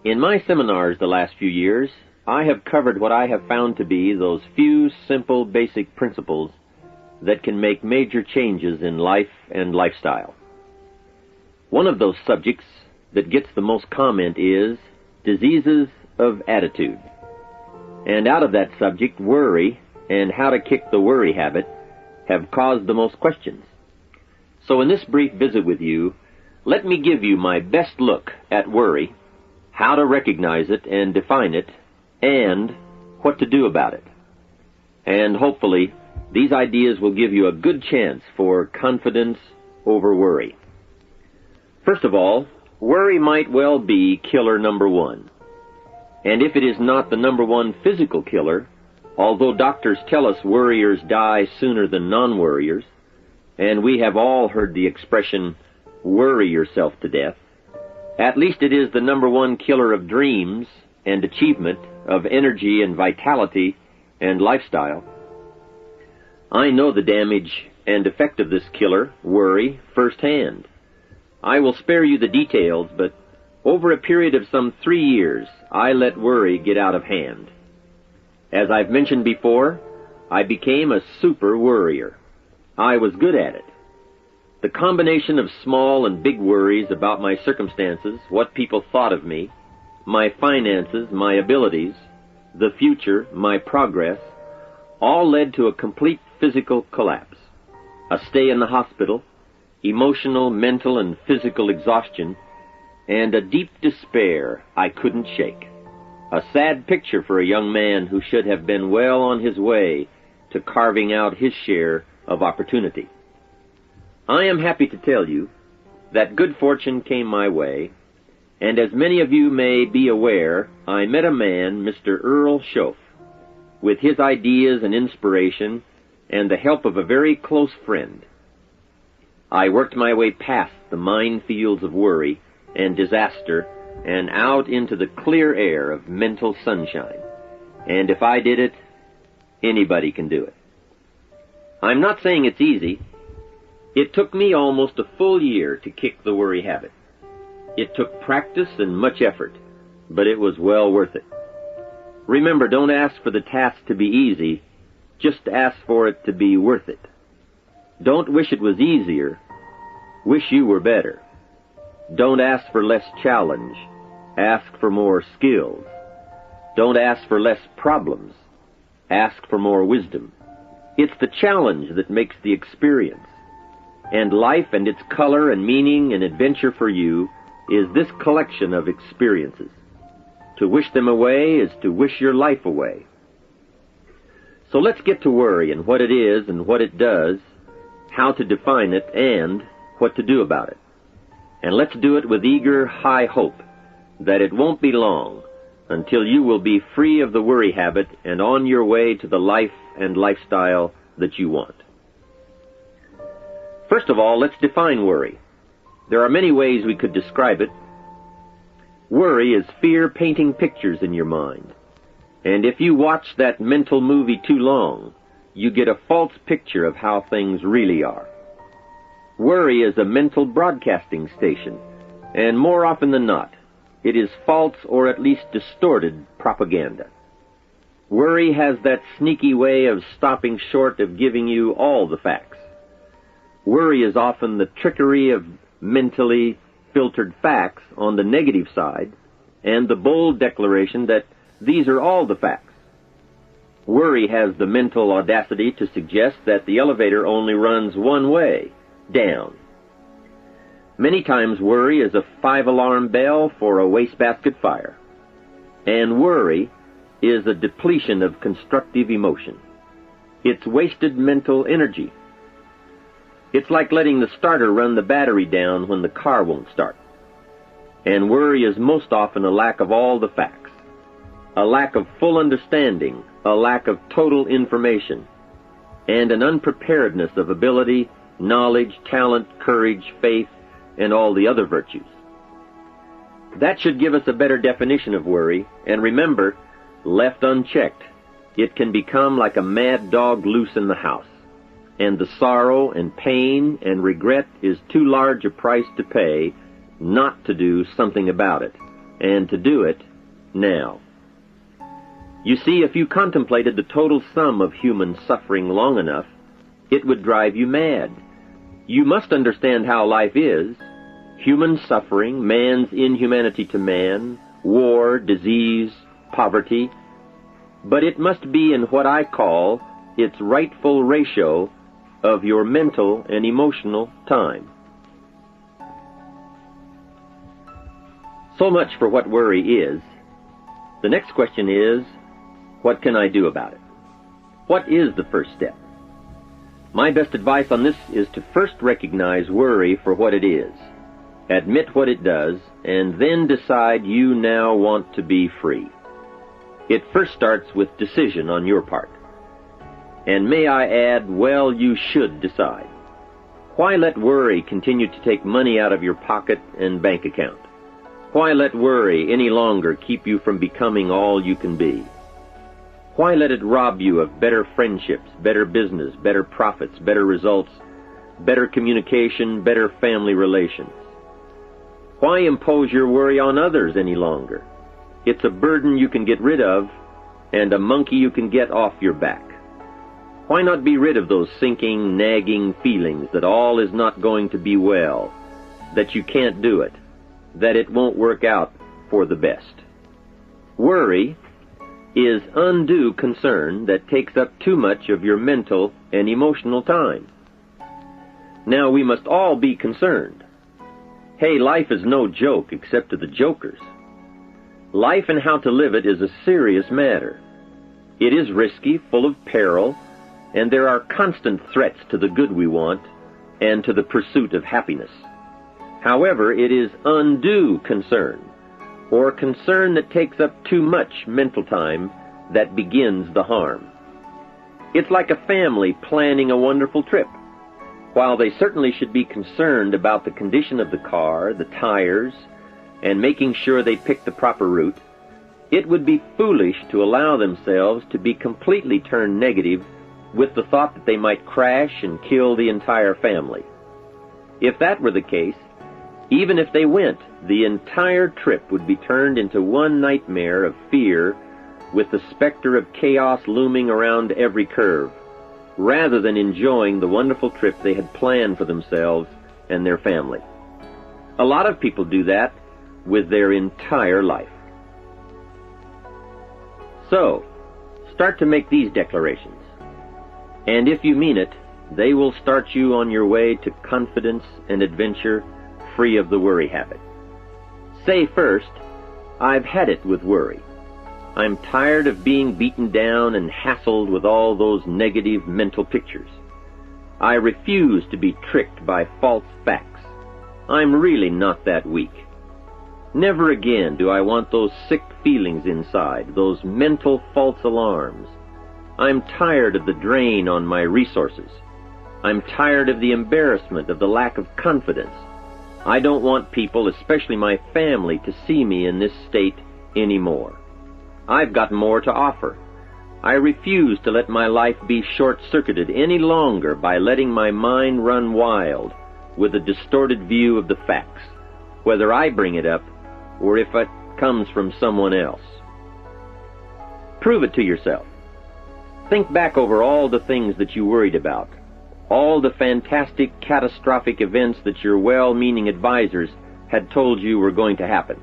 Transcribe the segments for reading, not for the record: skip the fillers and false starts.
In my seminars the last few years, I have covered what I have found to be those few simple basic principles that can make major changes in life and lifestyle. One of those subjects that gets the most comment is diseases of attitude. And out of that subject, worry and how to kick the worry habit have caused the most questions. So in this brief visit with you, let me give you my best look at worry, how to recognize it and define it, and what to do about it. And hopefully, these ideas will give you a good chance for confidence over worry. First of all, worry might well be killer number one. And if it is not the number one physical killer, although doctors tell us worriers die sooner than non-worriers, and we have all heard the expression, worry yourself to death, at least it is the number one killer of dreams and achievement, of energy and vitality and lifestyle. I know the damage and effect of this killer, worry, firsthand. I will spare you the details, but over a period of some 3 years, I let worry get out of hand. As I've mentioned before, I became a super worrier. I was good at it. The combination of small and big worries about my circumstances, what people thought of me, my finances, my abilities, the future, my progress, all led to a complete physical collapse, a stay in the hospital, emotional, mental, and physical exhaustion, and a deep despair I couldn't shake. A sad picture for a young man who should have been well on his way to carving out his share of opportunity. I am happy to tell you that good fortune came my way, and as many of you may be aware, I met a man, Mr. Earl Schoaf, with his ideas and inspiration and the help of a very close friend. I worked my way past the minefields of worry and disaster and out into the clear air of mental sunshine. And if I did it, anybody can do it. I'm not saying it's easy. It took me almost a full year to kick the worry habit. It took practice and much effort, but it was well worth it. Remember, don't ask for the task to be easy, just ask for it to be worth it. Don't wish it was easier, wish you were better. Don't ask for less challenge, ask for more skills. Don't ask for less problems, ask for more wisdom. It's the challenge that makes the experience. And life and its color and meaning and adventure for you is this collection of experiences. To wish them away is to wish your life away. So let's get to worry and what it is and what it does, how to define it, and what to do about it. And let's do it with eager, high hope that it won't be long until you will be free of the worry habit and on your way to the life and lifestyle that you want. First of all, let's define worry. There are many ways we could describe it. Worry is fear painting pictures in your mind. And if you watch that mental movie too long, you get a false picture of how things really are. Worry is a mental broadcasting station, and more often than not, it is false or at least distorted propaganda. Worry has that sneaky way of stopping short of giving you all the facts. Worry is often the trickery of mentally filtered facts on the negative side and the bold declaration that these are all the facts. Worry has the mental audacity to suggest that the elevator only runs one way, down. Many times worry is a 5-alarm bell for a wastebasket fire. And worry is a depletion of constructive emotion. It's wasted mental energy. It's like letting the starter run the battery down when the car won't start. And worry is most often a lack of all the facts, a lack of full understanding, a lack of total information, and an unpreparedness of ability, knowledge, talent, courage, faith, and all the other virtues. That should give us a better definition of worry, and remember, left unchecked, it can become like a mad dog loose in the house, and the sorrow and pain and regret is too large a price to pay not to do something about it, and to do it now. You see, if you contemplated the total sum of human suffering long enough, it would drive you mad. You must understand how life is. Human suffering, man's inhumanity to man, war, disease, poverty. But it must be in what I call its rightful ratio of your mental and emotional time. So much for what worry is. The next question is, what can I do about it? What is the first step? My best advice on this is to first recognize worry for what it is, admit what it does, and then decide you now want to be free. It first starts with decision on your part. And may I add, well, you should decide. Why let worry continue to take money out of your pocket and bank account? Why let worry any longer keep you from becoming all you can be? Why let it rob you of better friendships, better business, better profits, better results, better communication, better family relations? Why impose your worry on others any longer? It's a burden you can get rid of and a monkey you can get off your back. Why not be rid of those sinking, nagging feelings that all is not going to be well, that you can't do it, that it won't work out for the best? Worry is undue concern that takes up too much of your mental and emotional time. Now, we must all be concerned. Hey, life is no joke except to the jokers. Life and how to live it is a serious matter. It is risky, full of peril, and there are constant threats to the good we want and to the pursuit of happiness. However, it is undue concern, or concern that takes up too much mental time, that begins the harm. It's like a family planning a wonderful trip. While they certainly should be concerned about the condition of the car, the tires, and making sure they pick the proper route, it would be foolish to allow themselves to be completely turned negative with the thought that they might crash and kill the entire family. If that were the case, even if they went, the entire trip would be turned into one nightmare of fear with the specter of chaos looming around every curve, rather than enjoying the wonderful trip they had planned for themselves and their family. A lot of people do that with their entire life. So, start to make these declarations. And if you mean it, they will start you on your way to confidence and adventure, free of the worry habit. Say first, I've had it with worry. I'm tired of being beaten down and hassled with all those negative mental pictures. I refuse to be tricked by false facts. I'm really not that weak. Never again do I want those sick feelings inside, those mental false alarms. I'm tired of the drain on my resources. I'm tired of the embarrassment of the lack of confidence. I don't want people, especially my family, to see me in this state anymore. I've got more to offer. I refuse to let my life be short-circuited any longer by letting my mind run wild with a distorted view of the facts, whether I bring it up or if it comes from someone else. Prove it to yourself. Think back over all the things that you worried about, all the fantastic, catastrophic events that your well-meaning advisors had told you were going to happen.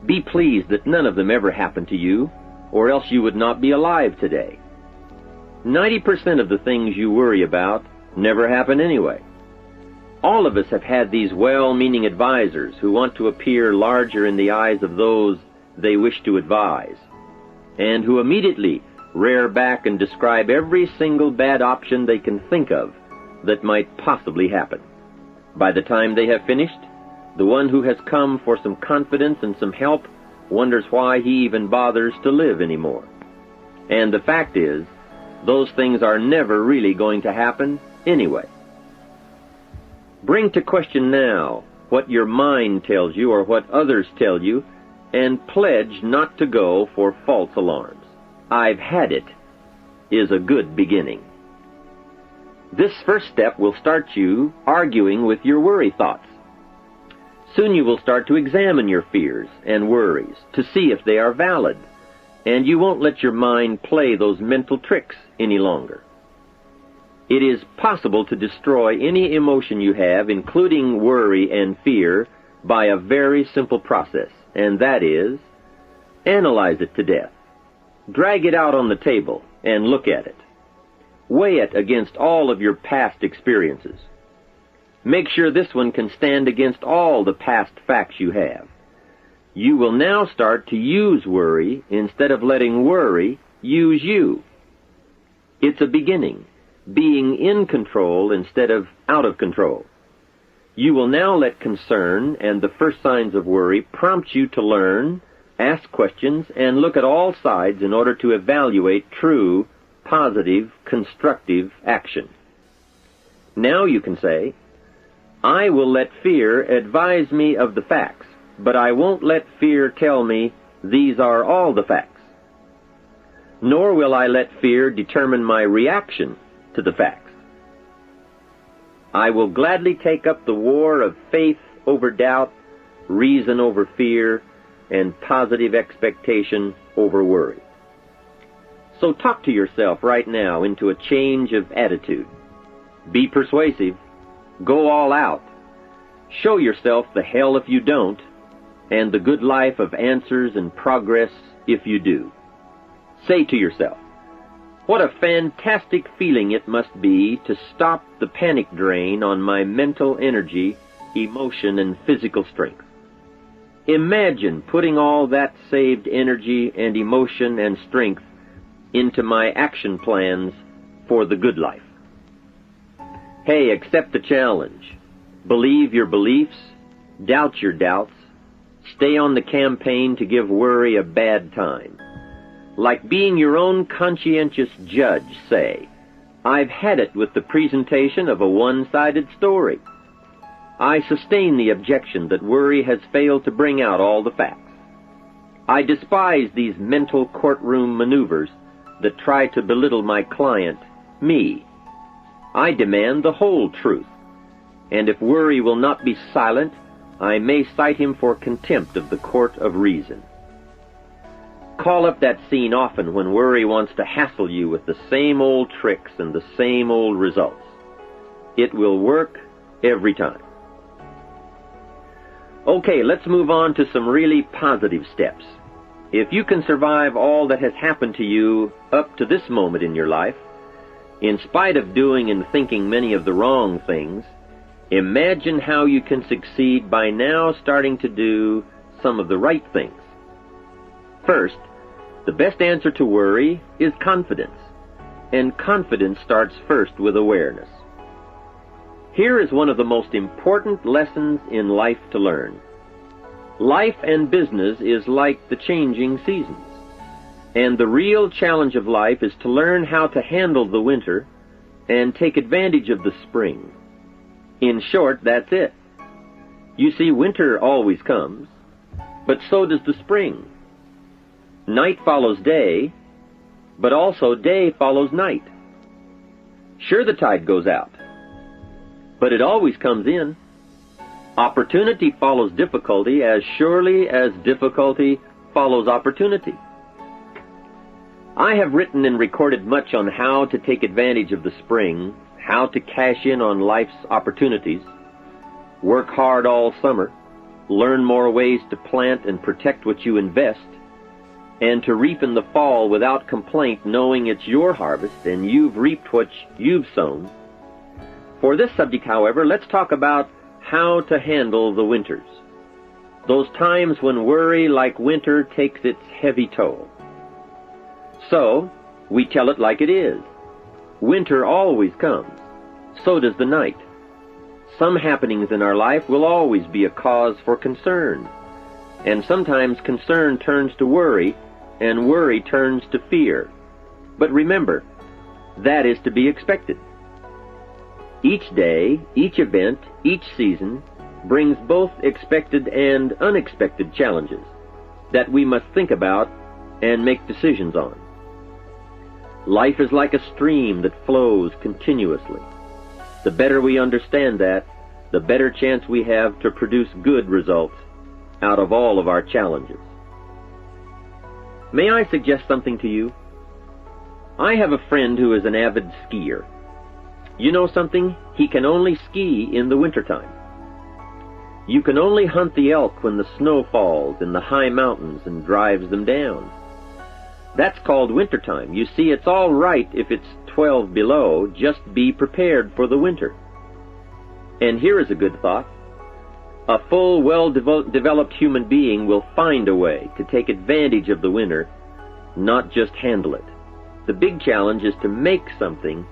Be pleased that none of them ever happened to you, or else you would not be alive today. 90% of the things you worry about never happen anyway. All of us have had these well-meaning advisors who want to appear larger in the eyes of those they wish to advise, and who immediately rear back and describe every single bad option they can think of that might possibly happen. By the time they have finished, the one who has come for some confidence and some help wonders why he even bothers to live anymore. And the fact is, those things are never really going to happen anyway. Bring to question now what your mind tells you or what others tell you, and pledge not to go for false alarms. I've had it is a good beginning. This first step will start you arguing with your worry thoughts. Soon you will start to examine your fears and worries to see if they are valid, and you won't let your mind play those mental tricks any longer. It is possible to destroy any emotion you have, including worry and fear, by a very simple process, and that is, analyze it to death. Drag it out on the table and look at it. Weigh it against all of your past experiences. Make sure this one can stand against all the past facts you have. You will now start to use worry instead of letting worry use you. It's a beginning, being in control instead of out of control. You will now let concern and the first signs of worry prompt you to learn, ask questions, and look at all sides in order to evaluate true, positive, constructive action. Now you can say, I will let fear advise me of the facts, but I won't let fear tell me these are all the facts. Nor will I let fear determine my reaction to the facts. I will gladly take up the war of faith over doubt, reason over fear, and positive expectation over worry. So talk to yourself right now into a change of attitude. Be persuasive. Go all out. Show yourself the hell if you don't, and the good life of answers and progress if you do. Say to yourself, what a fantastic feeling it must be to stop the panic drain on my mental energy, emotion, and physical strength. Imagine putting all that saved energy and emotion and strength into my action plans for the good life. Hey, accept the challenge. Believe your beliefs, doubt your doubts, stay on the campaign to give worry a bad time. Like being your own conscientious judge, say, I've had it with the presentation of a one-sided story. I sustain the objection that worry has failed to bring out all the facts. I despise these mental courtroom maneuvers that try to belittle my client, me. I demand the whole truth, and if worry will not be silent, I may cite him for contempt of the court of reason. Call up that scene often when worry wants to hassle you with the same old tricks and the same old results. It will work every time. Okay, let's move on to some really positive steps. If you can survive all that has happened to you up to this moment in your life, in spite of doing and thinking many of the wrong things, imagine how you can succeed by now starting to do some of the right things. First, the best answer to worry is confidence, and confidence starts first with awareness. Here is one of the most important lessons in life to learn. Life and business is like the changing seasons, and the real challenge of life is to learn how to handle the winter and take advantage of the spring. In short, that's it. You see, winter always comes, but so does the spring. Night follows day, but also day follows night. Sure, the tide goes out, but it always comes in. Opportunity follows difficulty as surely as difficulty follows opportunity. I have written and recorded much on how to take advantage of the spring, how to cash in on life's opportunities, work hard all summer, learn more ways to plant and protect what you invest, and to reap in the fall without complaint, knowing it's your harvest and you've reaped what you've sown. For this subject, however, let's talk about how to handle the winters, those times when worry, like winter, takes its heavy toll. So, we tell it like it is. Winter always comes. So does the night. Some happenings in our life will always be a cause for concern, and sometimes concern turns to worry, and worry turns to fear. But remember, that is to be expected. Each day, each event, each season brings both expected and unexpected challenges that we must think about and make decisions on. Life is like a stream that flows continuously. The better we understand that, the better chance we have to produce good results out of all of our challenges. May I suggest something to you? I have a friend who is an avid skier. You know something? He can only ski in the wintertime. You can only hunt the elk when the snow falls in the high mountains and drives them down. That's called wintertime. You see, it's all right if it's 12 below. Just be prepared for the winter. And here is a good thought. A full, well-developed human being will find a way to take advantage of the winter, not just handle it. The big challenge is to make something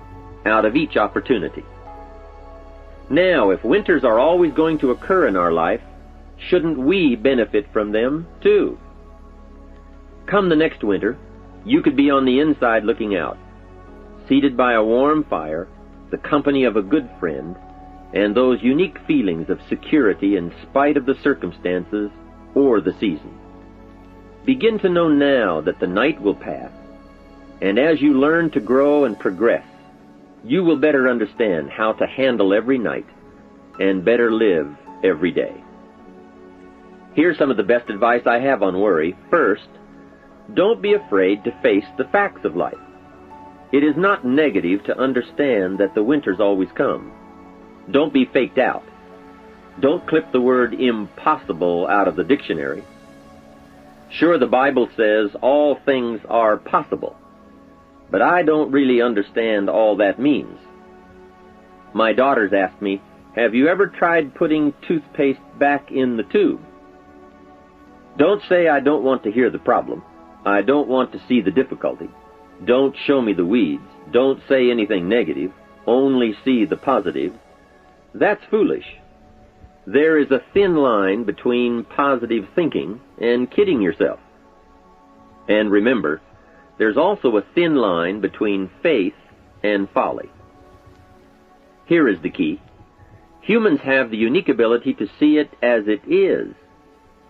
out of each opportunity. Now, if winters are always going to occur in our life, shouldn't we benefit from them too? Come the next winter, you could be on the inside looking out, seated by a warm fire, the company of a good friend, and those unique feelings of security in spite of the circumstances or the season. Begin to know now that the night will pass, and as you learn to grow and progress, you will better understand how to handle every night and better live every day. Here's some of the best advice I have on worry. First, don't be afraid to face the facts of life. It is not negative to understand that the winters always come. Don't be faked out. Don't clip the word impossible out of the dictionary. Sure, the Bible says all things are possible, but I don't really understand all that means. My daughters asked me, have you ever tried putting toothpaste back in the tube? Don't say I don't want to hear the problem. I don't want to see the difficulty. Don't show me the weeds. Don't say anything negative. Only see the positive. That's foolish. There is a thin line between positive thinking and kidding yourself. And remember, there's also a thin line between faith and folly. Here is the key. Humans have the unique ability to see it as it is,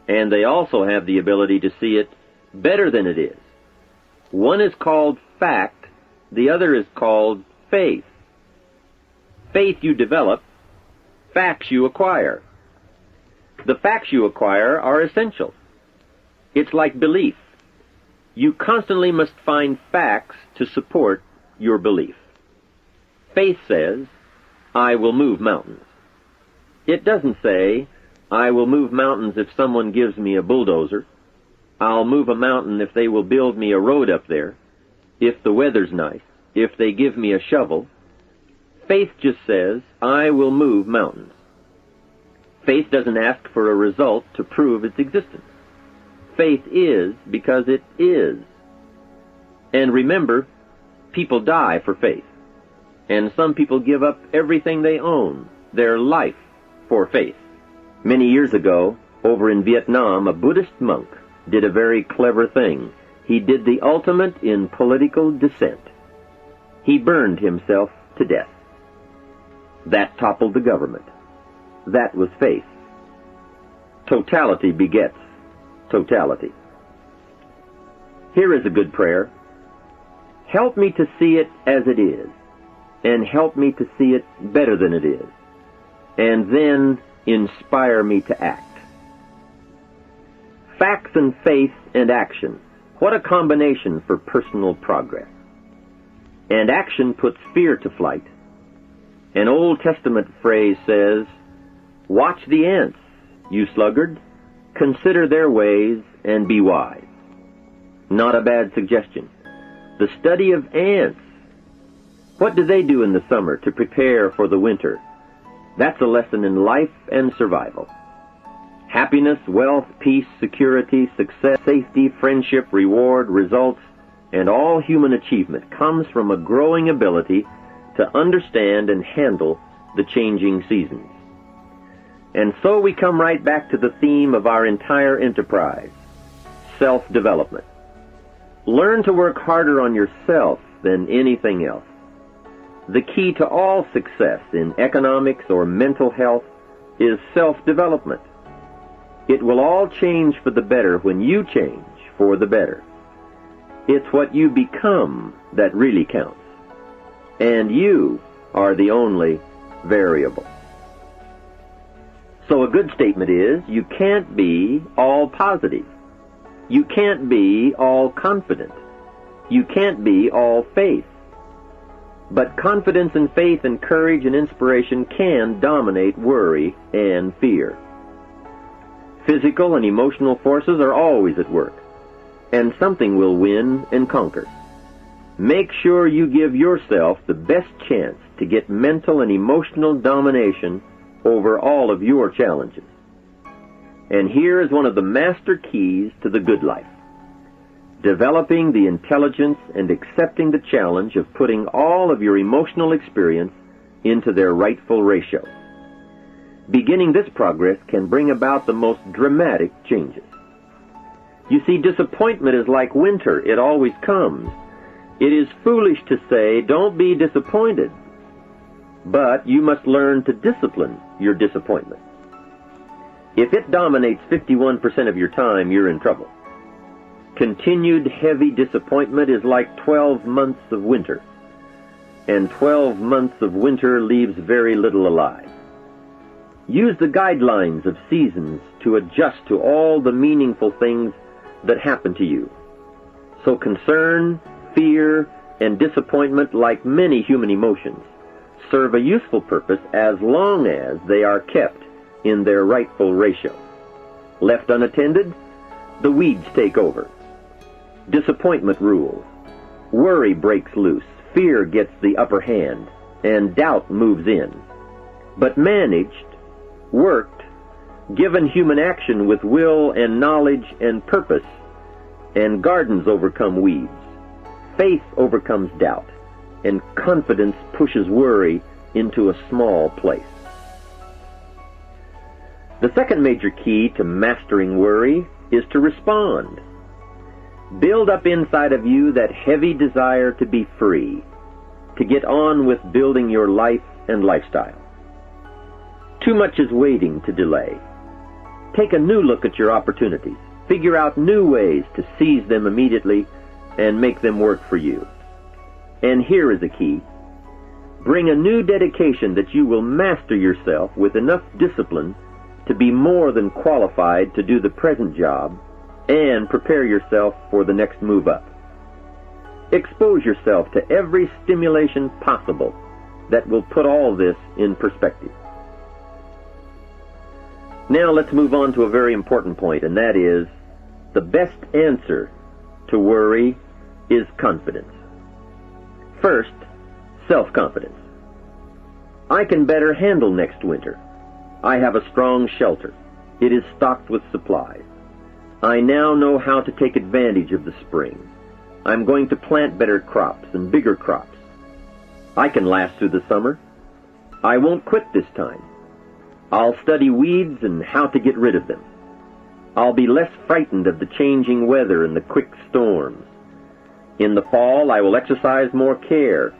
and they also have the ability to see it better than it is. One is called fact, the other is called faith. Faith you develop, facts you acquire. The facts you acquire are essential. It's like belief. You constantly must find facts to support your belief. Faith says, I will move mountains. It doesn't say, I will move mountains if someone gives me a bulldozer. I'll move a mountain if they will build me a road up there, if the weather's nice, if they give me a shovel. Faith just says, I will move mountains. Faith doesn't ask for a result to prove its existence. Faith is because it is. And remember, people die for faith. And some people give up everything they own, their life, for faith. Many years ago, over in Vietnam, a Buddhist monk did a very clever thing. He did the ultimate in political dissent. He burned himself to death. That toppled the government. That was faith. Totality begets totality. Here is a good prayer. Help me to see it as it is, and help me to see it better than it is, and then inspire me to act. Facts and faith and action. What a combination for personal progress. And action puts fear to flight. An Old Testament phrase says, watch the ants, you sluggard. Consider their ways and be wise. Not a bad suggestion. The study of ants. What do they do in the summer to prepare for the winter? That's a lesson in life and survival. Happiness, wealth, peace, security, success, safety, friendship, reward, results, and all human achievement comes from a growing ability to understand and handle the changing seasons. And so we come right back to the theme of our entire enterprise, self-development. Learn to work harder on yourself than anything else. The key to all success in economics or mental health is self-development. It will all change for the better when you change for the better. It's what you become that really counts. And you are the only variable. So a good statement is, you can't be all positive. You can't be all confident. You can't be all faith. But confidence and faith and courage and inspiration can dominate worry and fear. Physical and emotional forces are always at work, and something will win and conquer. Make sure you give yourself the best chance to get mental and emotional domination over all of your challenges. And here is one of the master keys to the good life: developing the intelligence and accepting the challenge of putting all of your emotional experience into their rightful ratio. Beginning this progress can bring about the most dramatic changes. You see, disappointment is like winter. It always comes. It is foolish to say, don't be disappointed. But you must learn to discipline your disappointment. If it dominates 51% of your time, you're in trouble. Continued heavy disappointment is like 12 months of winter, and 12 months of winter leaves very little alive. Use the guidelines of seasons to adjust to all the meaningful things that happen to you. So concern, fear, and disappointment, like many human emotions, serve a useful purpose as long as they are kept in their rightful ratio. Left unattended, the weeds take over. Disappointment rules. Worry breaks loose. Fear gets the upper hand, and doubt moves in. But managed, worked, given human action with will and knowledge and purpose, and gardens overcome weeds. Faith overcomes doubt, and confidence pushes worry into a small place. The second major key to mastering worry is to respond. Build up inside of you that heavy desire to be free, to get on with building your life and lifestyle. Too much is waiting to delay. Take a new look at your opportunities. Figure out new ways to seize them immediately and make them work for you. And here is a key. Bring a new dedication that you will master yourself with enough discipline to be more than qualified to do the present job and prepare yourself for the next move up. Expose yourself to every stimulation possible that will put all this in perspective. Now let's move on to a very important point, and that is, the best answer to worry is confidence. First, self-confidence. I can better handle next winter. I have a strong shelter. It is stocked with supplies. I now know how to take advantage of the spring. I'm going to plant better crops and bigger crops. I can last through the summer. I won't quit this time. I'll study weeds and how to get rid of them. I'll be less frightened of the changing weather and the quick storms. In the fall, I will exercise more care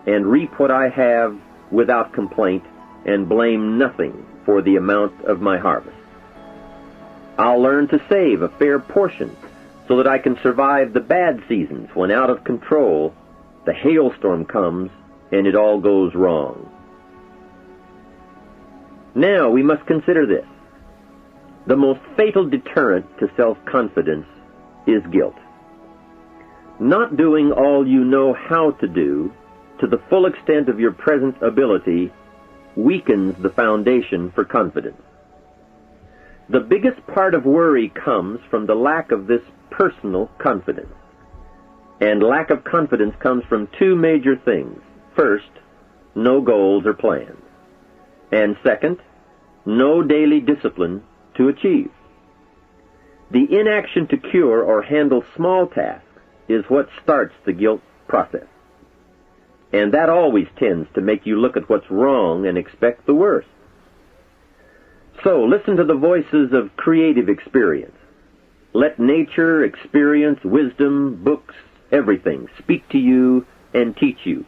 and reap what I have without complaint and blame nothing for the amount of my harvest. I'll learn to save a fair portion so that I can survive the bad seasons when, out of control, the hailstorm comes and it all goes wrong. Now we must consider this. The most fatal deterrent to self-confidence is guilt. Not doing all you know how to do to the full extent of your present ability weakens the foundation for confidence. The biggest part of worry comes from the lack of this personal confidence. And lack of confidence comes from two major things. First, no goals or plans. And second, no daily discipline to achieve. The inaction to cure or handle small tasks is what starts the guilt process. And that always tends to make you look at what's wrong and expect the worst. So listen to the voices of creative experience. Let nature, experience, wisdom, books, everything speak to you and teach you.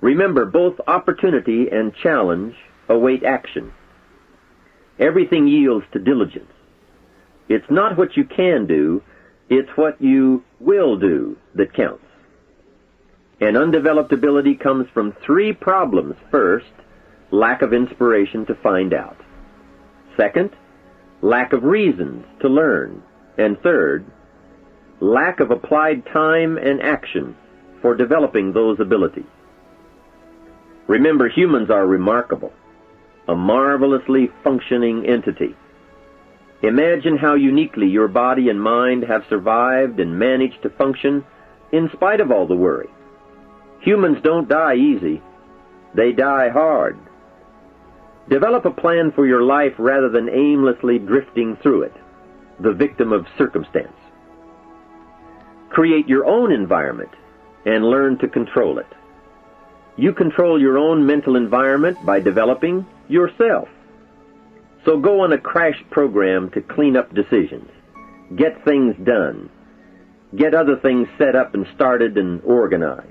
Remember, both opportunity and challenge await action. Everything yields to diligence. It's not what you can do, it's what you will do that counts. And undeveloped ability comes from three problems. First, lack of inspiration to find out. Second, lack of reasons to learn. And third, lack of applied time and action for developing those abilities. Remember, humans are remarkable, a marvelously functioning entity. Imagine how uniquely your body and mind have survived and managed to function in spite of all the worry. Humans don't die easy. They die hard. Develop a plan for your life rather than aimlessly drifting through it, the victim of circumstance. Create your own environment and learn to control it. You control your own mental environment by developing yourself. So go on a crash program to clean up decisions, get things done, get other things set up and started and organized.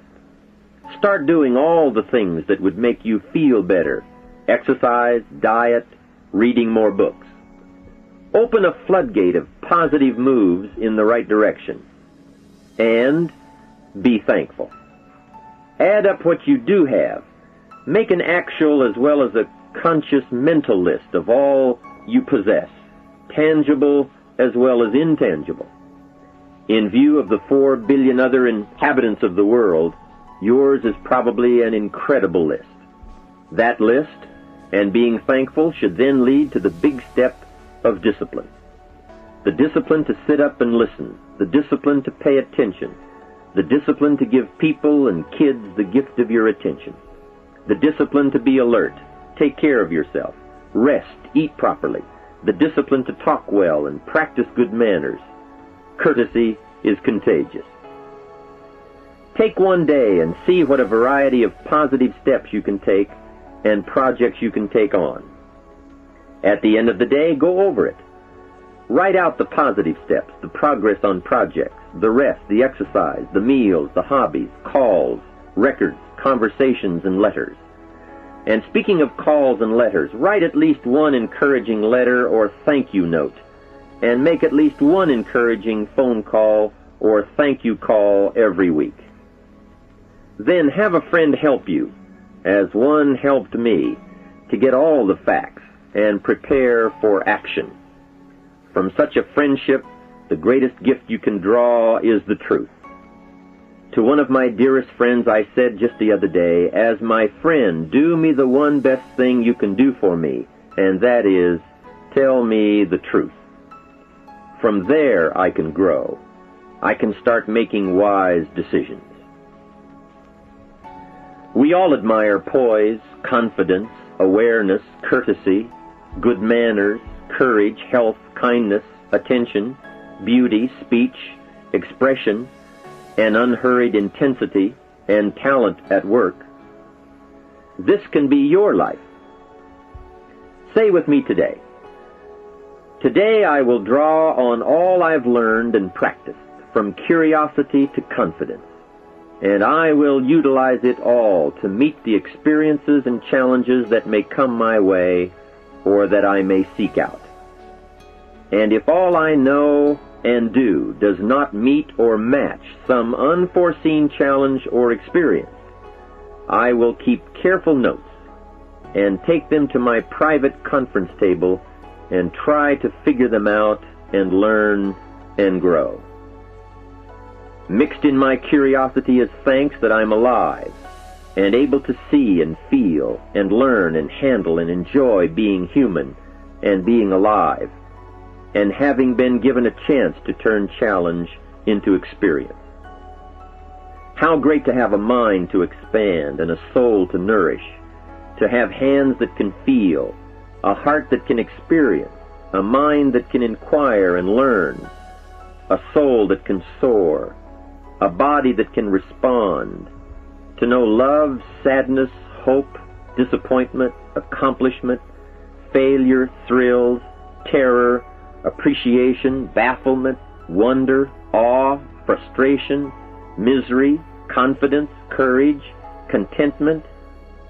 Start doing all the things that would make you feel better: exercise, diet, reading more books. Open a floodgate of positive moves in the right direction. And be thankful. Add up what you do have. Make an actual as well as a conscious mental list of all you possess, tangible as well as intangible. In view of the 4 billion other inhabitants of the world, yours is probably an incredible list. That list, and being thankful, should then lead to the big step of discipline. The discipline to sit up and listen, the discipline to pay attention, the discipline to give people and kids the gift of your attention, the discipline to be alert, take care of yourself, rest, eat properly, the discipline to talk well and practice good manners. Courtesy is contagious. Take one day and see what a variety of positive steps you can take and projects you can take on. At the end of the day, go over it. Write out the positive steps, the progress on projects, the rest, the exercise, the meals, the hobbies, calls, records, conversations, and letters. And speaking of calls and letters, write at least one encouraging letter or thank you note, and make at least one encouraging phone call or thank you call every week. Then have a friend help you, as one helped me, to get all the facts and prepare for action. From such a friendship, the greatest gift you can draw is the truth. To one of my dearest friends I said just the other day, as my friend, do me the one best thing you can do for me, and that is, tell me the truth. From there I can grow. I can start making wise decisions. We all admire poise, confidence, awareness, courtesy, good manners, courage, health, kindness, attention, beauty, speech, expression, and unhurried intensity, and talent at work. This can be your life. Say with me today, today I will draw on all I've learned and practiced, from curiosity to confidence, and I will utilize it all to meet the experiences and challenges that may come my way or that I may seek out. And if all I know and do does not meet or match some unforeseen challenge or experience, I will keep careful notes and take them to my private conference table and try to figure them out and learn and grow. Mixed in my curiosity is thanks that I'm alive and able to see and feel and learn and handle and enjoy being human and being alive, and having been given a chance to turn challenge into experience. How great to have a mind to expand and a soul to nourish, to have hands that can feel, a heart that can experience, a mind that can inquire and learn, a soul that can soar, a body that can respond, to know love, sadness, hope, disappointment, accomplishment, failure, thrills, terror, appreciation, bafflement, wonder, awe, frustration, misery, confidence, courage, contentment,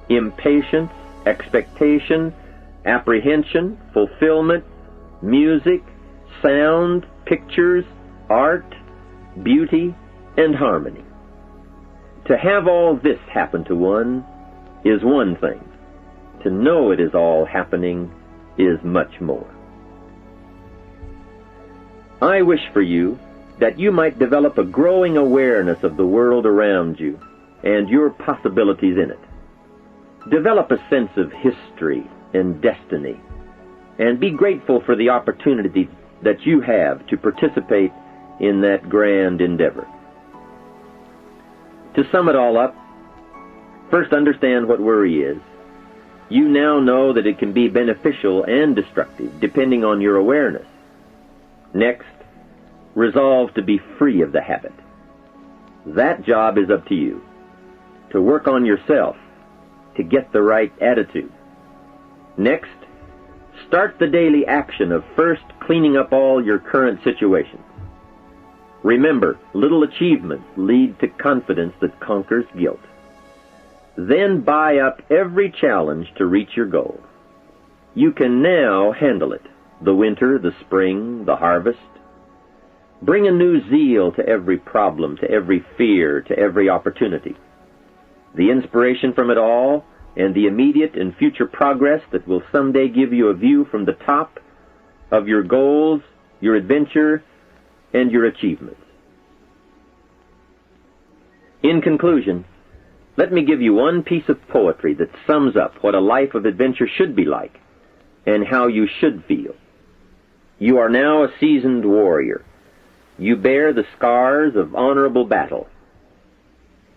impatience, expectation, apprehension, fulfillment, music, sound, pictures, art, beauty, and harmony. To have all this happen to one is one thing. To know it is all happening is much more. I wish for you that you might develop a growing awareness of the world around you and your possibilities in it. Develop a sense of history and destiny, and be grateful for the opportunity that you have to participate in that grand endeavor. To sum it all up, first understand what worry is. You now know that it can be beneficial and destructive depending on your awareness. Next, resolve to be free of the habit. That job is up to you. To work on yourself, to get the right attitude. Next, start the daily action of first cleaning up all your current situations. Remember, little achievements lead to confidence that conquers guilt. Then buy up every challenge to reach your goal. You can now handle it, the winter, the spring, the harvest. Bring a new zeal to every problem, to every fear, to every opportunity. The inspiration from it all, and the immediate and future progress that will someday give you a view from the top of your goals, your adventure, and your achievements. In conclusion, let me give you one piece of poetry that sums up what a life of adventure should be like, and how you should feel. You are now a seasoned warrior. You bear the scars of honorable battle.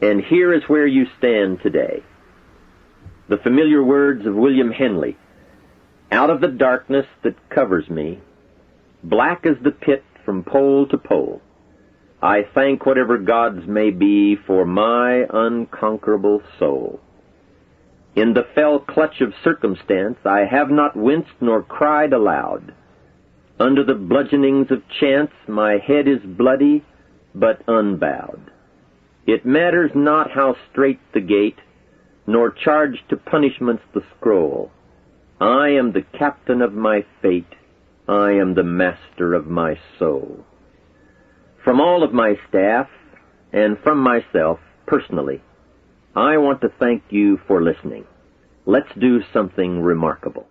And here is where you stand today. The familiar words of William Henley, "Out of the darkness that covers me, black as the pit from pole to pole, I thank whatever gods may be for my unconquerable soul. In the fell clutch of circumstance I have not winced nor cried aloud. Under the bludgeonings of chance my head is bloody, but unbowed. It matters not how strait the gate, nor charged to punishments the scroll. I am the captain of my fate, I am the master of my soul." From all of my staff, and from myself, personally, I want to thank you for listening. Let's do something remarkable.